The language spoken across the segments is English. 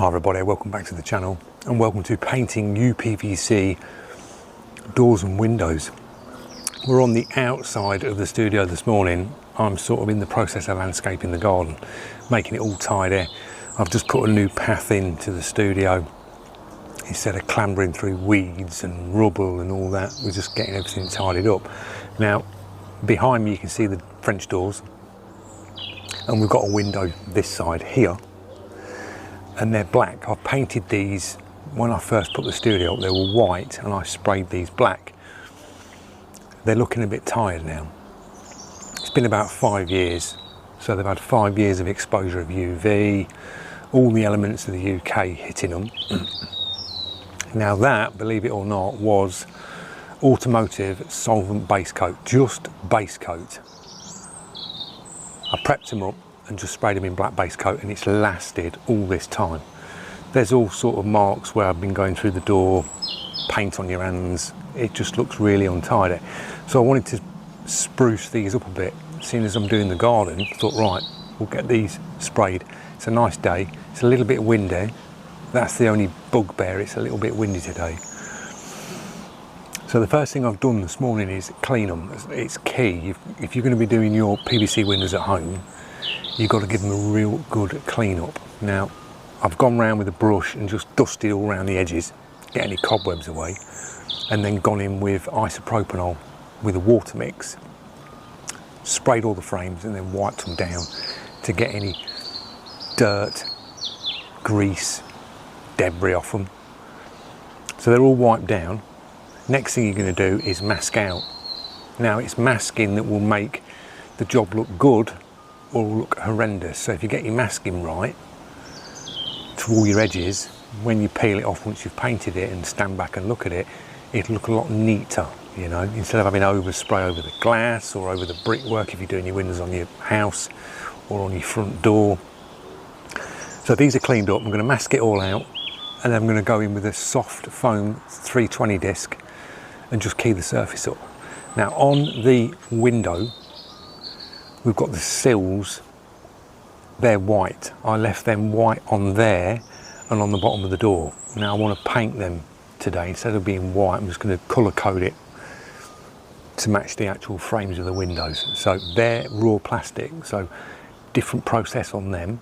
Hi everybody, welcome back to the channel and welcome to painting UPVC doors and windows. We're on the outside of the studio this morning. I'm sort of in the process of landscaping the garden, making it all tidy. I've just put a new path into the studio. Instead of clambering through weeds and rubble and all that, we're just getting everything tidied up. Now, behind me you can see the French doors, and we've got a window this side here, and they're black. I painted these when I first put the studio up. They were white and I sprayed these black. They're looking a bit tired now. It's been about 5 years, so they've had 5 years of exposure of UV, all the elements of the UK hitting them. Now that, believe it or not, was automotive solvent base coat, just base coat. I prepped them up and just sprayed them in black base coat, and it's lasted all this time. There's all sort of marks where I've been going through the door, paint on your hands. It just looks really untidy. So I wanted to spruce these up a bit. Seeing as I'm doing the garden, I thought, right, we'll get these sprayed. It's a nice day. It's a little bit windy. That's the only bugbear. It's a little bit windy today. So the first thing I've done this morning is clean them. It's key. If you're going to be doing your PVC windows at home, you've got to give them a real good clean up. Now, I've gone round with a brush and just dusted all around the edges, get any cobwebs away, and then gone in with isopropanol with a water mix, sprayed all the frames and then wiped them down to get any dirt, grease, debris off them. So they're all wiped down. Next thing you're going to do is mask out. Now, it's masking that will make the job look good or look horrendous. So if you get your masking right to all your edges, when you peel it off once you've painted it and stand back and look at it, it'll look a lot neater, you know, instead of having overspray over the glass or over the brickwork if you're doing your windows on your house or on your front door. So these are cleaned up. I'm going to mask it all out, and then I'm going to go in with a soft foam 320 disc and just key the surface up. Now on the window, we've got the sills, they're white. I left them white on there and on the bottom of the door. Now I want to paint them today. Instead of being white, I'm just going to colour code it to match the actual frames of the windows. So they're raw plastic, so different process on them.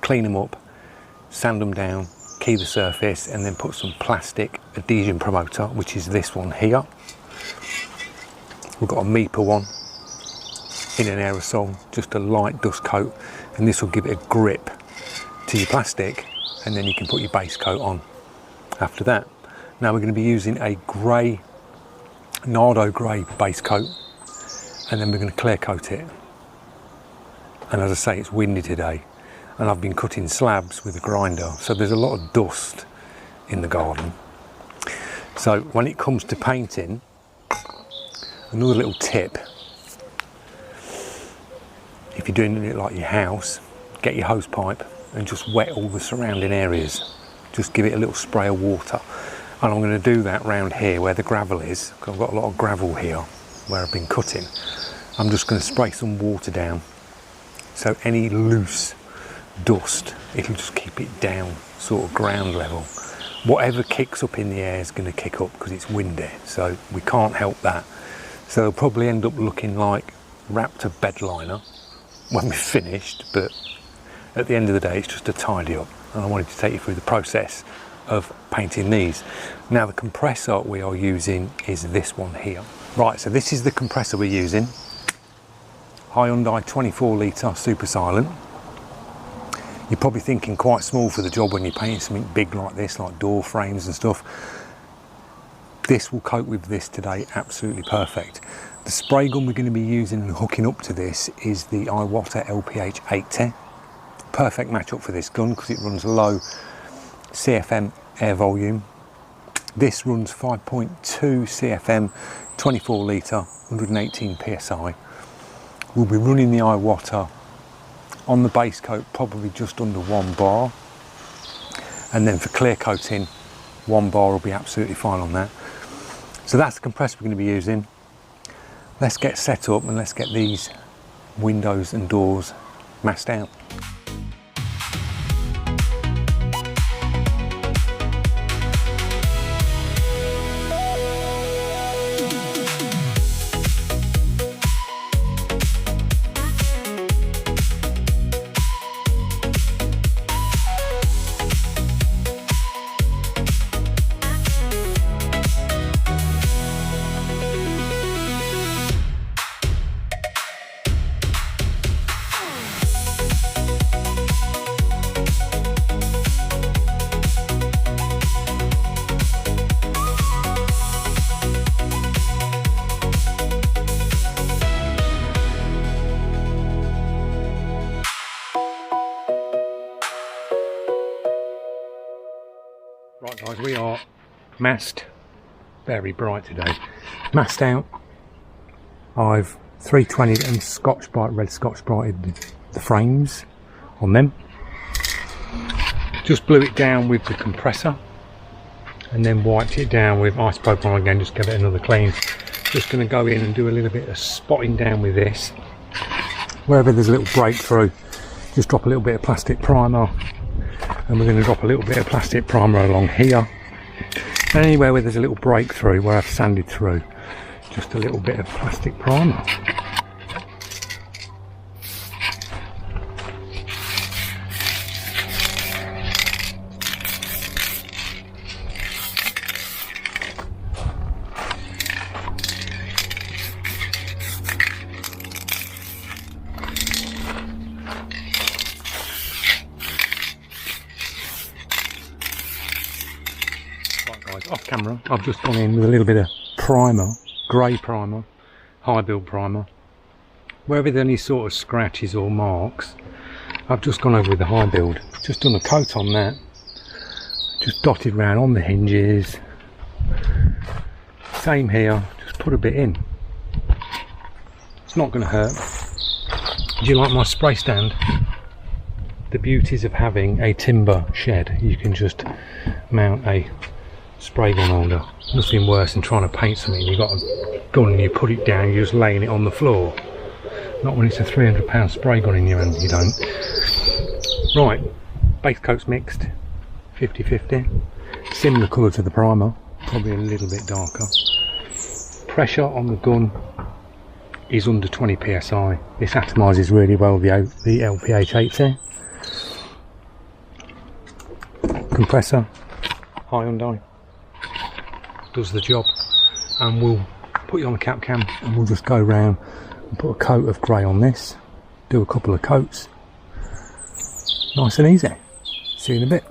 Clean them up, sand them down, key the surface, and then put some plastic adhesion promoter, which is this one here. We've got a MEPA one in an aerosol, just a light dust coat, and this will give it a grip to your plastic, and then you can put your base coat on after that. Now we're going to be using a grey, Nardo grey base coat, and then we're going to clear coat it. And as I say, it's windy today, and I've been cutting slabs with a grinder, so there's a lot of dust in the garden. So when it comes to painting, another little tip: if you're doing it like your house, get your hose pipe and just wet all the surrounding areas. Just give it a little spray of water. And I'm going to do that round here where the gravel is, because I've got a lot of gravel here where I've been cutting. I'm just going to spray some water down, so any loose dust, it'll just keep it down, sort of ground level. Whatever kicks up in the air is going to kick up because it's windy, so we can't help that. So they'll probably end up looking like Raptor bed liner when we're finished, but at the end of the day, it's just a tidy up. And I wanted to take you through the process of painting these. Now the compressor we are using is this one here. Right, so this is the compressor we're using. Hyundai 24 litre super silent. You're probably thinking quite small for the job when you're painting something big like this, like door frames and stuff. This will cope with this today absolutely perfect. The spray gun we're going to be using and hooking up to this is the Iwata LPH 810. Perfect match up for this gun because it runs low CFM air volume. This runs 5.2 CFM, 24 litre, 118 psi. We'll be running the Iwata on the base coat probably just under 1 bar, and then for clear coating 1 bar will be absolutely fine on that. So that's the compressor we're going to be using. Let's get set up and let's get these windows and doors masked out. Right guys, we are masked, very bright today. Masked out. I've 320 and red Scotch Brighted the frames on them. Just blew it down with the compressor and then wiped it down with isopropyl again, just give it another clean. Just going to go in and do a little bit of spotting down with this. Wherever there's a little breakthrough, just drop a little bit of plastic primer, and we're going to drop a little bit of plastic primer along here. And anywhere where there's a little breakthrough, where I've sanded through, just a little bit of plastic primer. Off camera, I've just gone in with a little bit of primer, grey primer, high build primer. Wherever there's any sort of scratches or marks, I've just gone over with the high build. Just done a coat on that, just dotted around on the hinges. Same here, just put a bit in. It's not going to hurt. Do you like my spray stand? The beauties of having a timber shed, you can just mount a spray gun holder. Nothing worse than trying to paint something. You've got a gun and you put it down, you're just laying it on the floor. Not when it's a £300 spray gun in your hand, you don't. Right, base coat's mixed, 50-50. Similar colour to the primer, probably a little bit darker. Pressure on the gun is under 20 psi. This atomises really well the LPH80. Compressor, high Hyundai, does the job, and we'll put you on the cap cam and we'll just go round and put a coat of grey on this, do a couple of coats, nice and easy. See you in a bit.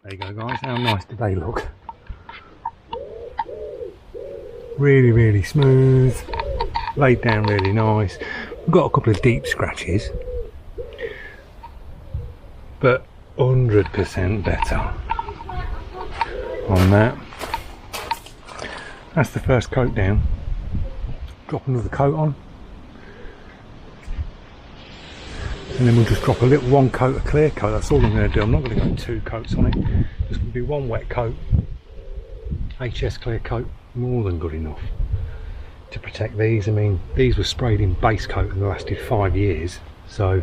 There you go guys, how nice do they look? Really smooth, laid down really nice. We've got a couple of deep scratches, but 100% better on that. That's the first coat down. Drop another coat on, and then we'll just drop a little one coat of clear coat. That's all I'm going to do. I'm not going to go 2 coats on it. Just going to be one wet coat, HS clear coat, more than good enough to protect these. I mean, these were sprayed in base coat and lasted 5 years, so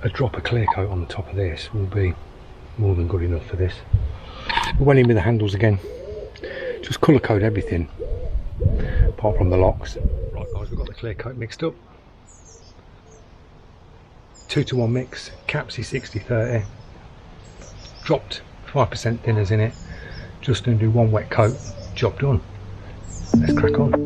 a drop of clear coat on the top of this will be more than good enough for this. We went in with the handles again, just colour code everything apart from the locks. Right guys, we've got the clear coat mixed up. 2-to-1 mix, Capsy 60-30, dropped 5% thinners in it, just going to do one wet coat, job done. Let's crack on.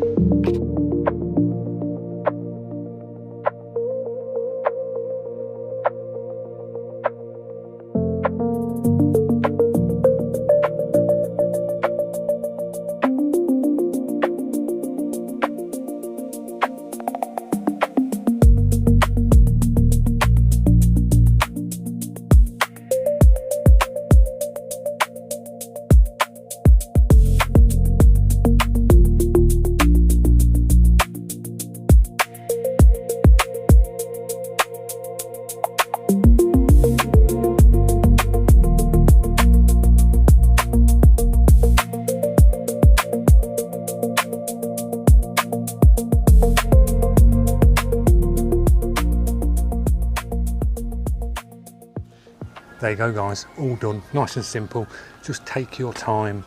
There you go guys, all done, nice and simple. Just take your time,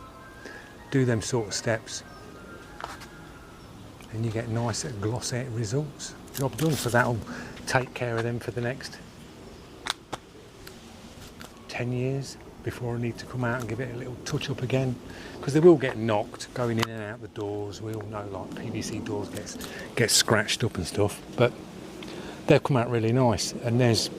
do them sort of steps, and you get nice glossy results. Job done. So that'll take care of them for the next 10 years before I need to come out and give it a little touch up again, because they will get knocked going in and out the doors. We all know like PVC doors get scratched up and stuff, but they'll come out really nice, and there's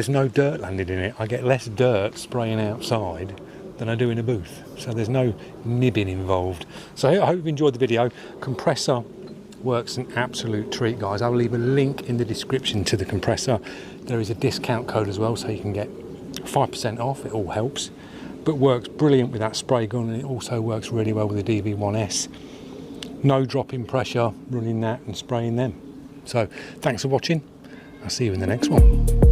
no dirt landed in it. I get less dirt spraying outside than I do in a booth, so there's no nibbing involved. So I hope you've enjoyed the video. Compressor works an absolute treat guys. I'll leave a link in the description to the compressor. There is a discount code as well, so you can get 5% off. It all helps, but works brilliant with that spray gun, and it also works really well with the DV1S. No drop in pressure running that and spraying them. So thanks for watching. I'll see you in the next one.